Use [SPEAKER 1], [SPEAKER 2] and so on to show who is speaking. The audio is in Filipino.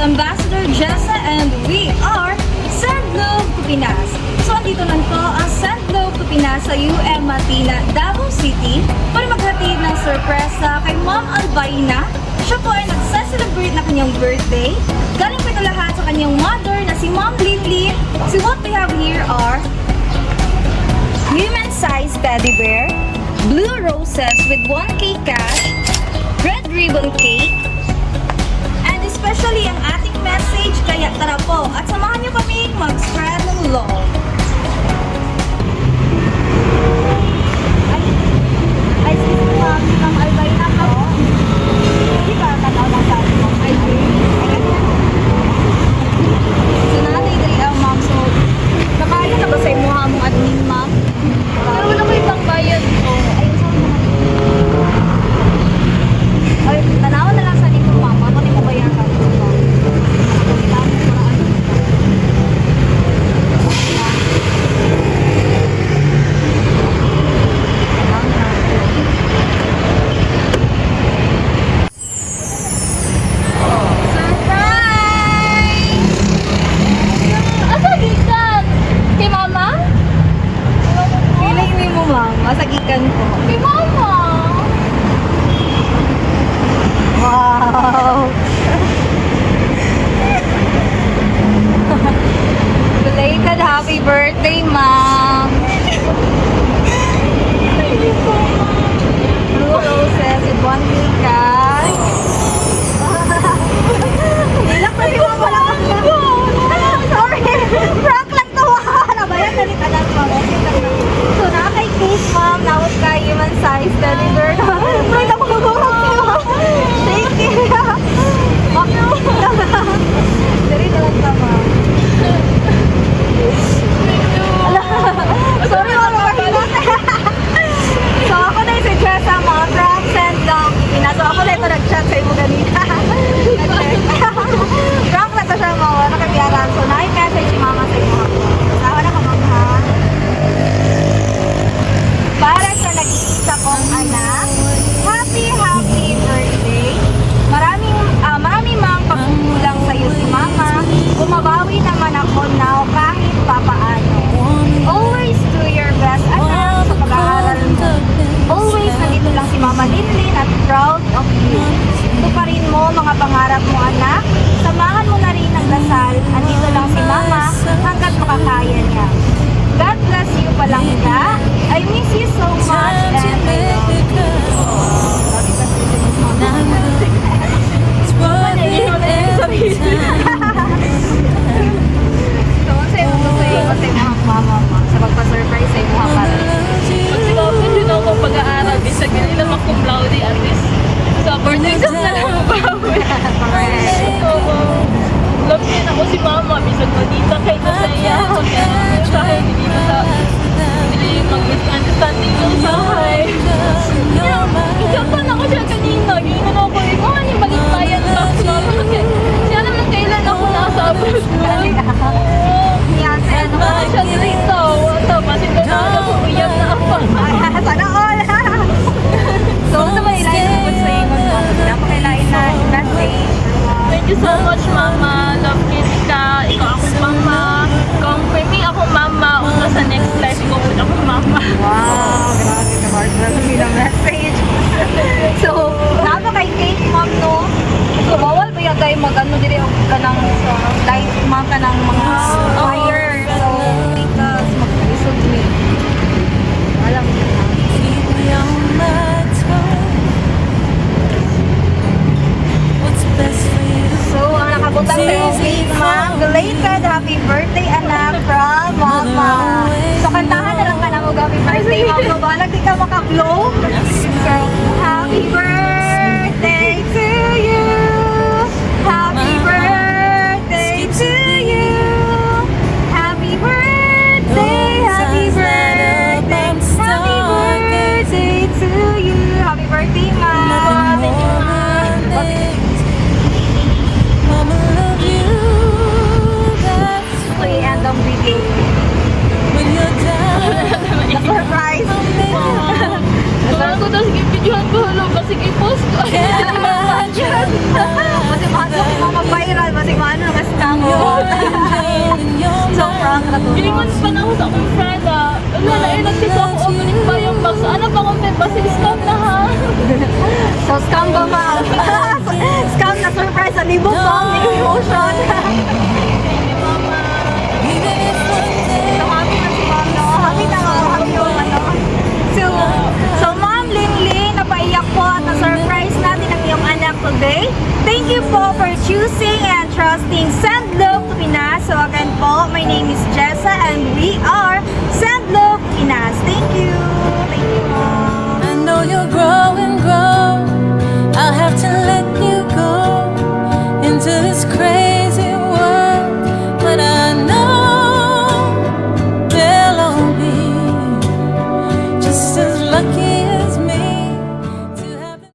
[SPEAKER 1] Ambassador Jessa and we are Send Love to Pinas. So andito lang po ang Send Love to Pinas sa UM Matina, Davao City para maghatid ng sorpresa kay Ma'am Albaina. Siya po ay nagsa-celebrate na kanyang birthday. Galing po ito lahat sa kanyang mother na si Ma'am Lily. So what we have here are human-sized teddy bear, blue roses with 1K cash, red ribbon cake, and especially ang ating message. Kaya tara po at samahan niyo kami mag-spread ng love. Ay, excuse me ma'am, si Ma'am Albaina po. Hindi ka tanaw ng sabi mo. Ay, so natin dali ang ma'am. So, nakaya na ba sa imo mong admin ma'am? Pero wala ko ibang bayad ko. Ay, tanawan na lang sa nito ma'am. Ako ni mo bayaran. Masagikan ko. Kay mama! Wow! Belated happy birthday, ma'am! Blue roses with 1K cash. Hilak na si mama lang. Sorry! Prank lang to! Nabayan na rin alam mo. So, nakakay cake, ma'am. Nawag ka, human size, teddy bear. Ay, napakagurot niyo. Thank you. Dari na lang ka, ma'am. Sorry, ma'am. So, ako na yung si Jessa, ma'am. From Send Love to Pinas. So, ako na ito nag-chat sa imo ganita. Prank na to siya, ma'am. Nakabiyaran. So, na-message si mama sa imo. Sawa na ka, ma'am, ha? Para sa nag-iisa kong anak, happy birthday. Marami mang pagkukulang sa iyo si mama. Bumabawi naman ako now kahit papaano. Always do your best, anak, sa pag-aaral mo. Always nandito lang si Mama Linlin at proud of you. Tuparin mo mga pangarap mo, anak. Samahan mo na rin ang dasal. Andito lang si mama hanggat makakaya niya. God bless you palangga. I miss you so much and I love you. So, sa'yo mo sa mama sa pagpa-surprise sa imo para.
[SPEAKER 2] Mag-sinabi din ako pag-aaral. Bisa ganyan naman cum laude at least. Sa board exam na lang mabawi. Love niya na ako si mama. Bisa madita kayo na sa iya. Kaya hindi na sa mag-misunderstanding yung sahay. Ikapan ako siya kanina. Gingan ako, mga ni maligtayan lang sa mama. Kasi siya naman kailan ako nasa abroad na. At mga siya dito. Ito, masinda na ako. Uyab na ako.
[SPEAKER 1] Sana all! So, ito ba ilayin mo sa ingon mo? Napakailain na birthday.
[SPEAKER 2] Thank you so much, mama. Love kita. Ikaw akong mama. Kung pwede akong mama, una sa next life, ikaw po akong mama.
[SPEAKER 1] Wow! Grabe ka, Mark. Grabe ng message. So, napakay cake, ma'am, no? So, bawal ba yung tayo mag-ano diri ka ng light, ma'am, ka ng mga fire. So, because mag-result me. Alam mo na. So, ang nakabutang sa yung cake, ma'am. Belated happy birthday, anak, from mama. So, kantahan na lang ka na mo happy birthday, ma'am. No, balag di ka maka-blow. So, happy birthday to you. Happy birthday to you. Happy birthday, happy birthday, happy birthday to you. Happy birthday, ma'am. Thank you, ma'am. End of video. The surprise.
[SPEAKER 2] Ako tapos videohan ko, hello, kasi Gilingon pa na ako sa akong friend ah. Wala na, nagtito ako opening pa yung box. Ano pa kung may basil scam na ha?
[SPEAKER 1] So, scam ba ba? Scam na surprise sa libo po, may emotion.
[SPEAKER 2] Mama.
[SPEAKER 1] So, happy na si Ma'am, no? Happy na happy yung ano. So Ma'am Linlin, napaiyak po at na-surprise natin ang iyong anak today. Thank you po for choosing and trusting Send Love to Pinas. So again po, my name is Jessa and we are Send Love Pinas. Thank you. Thank you, Ma'am.
[SPEAKER 3] I know you're growing, growing.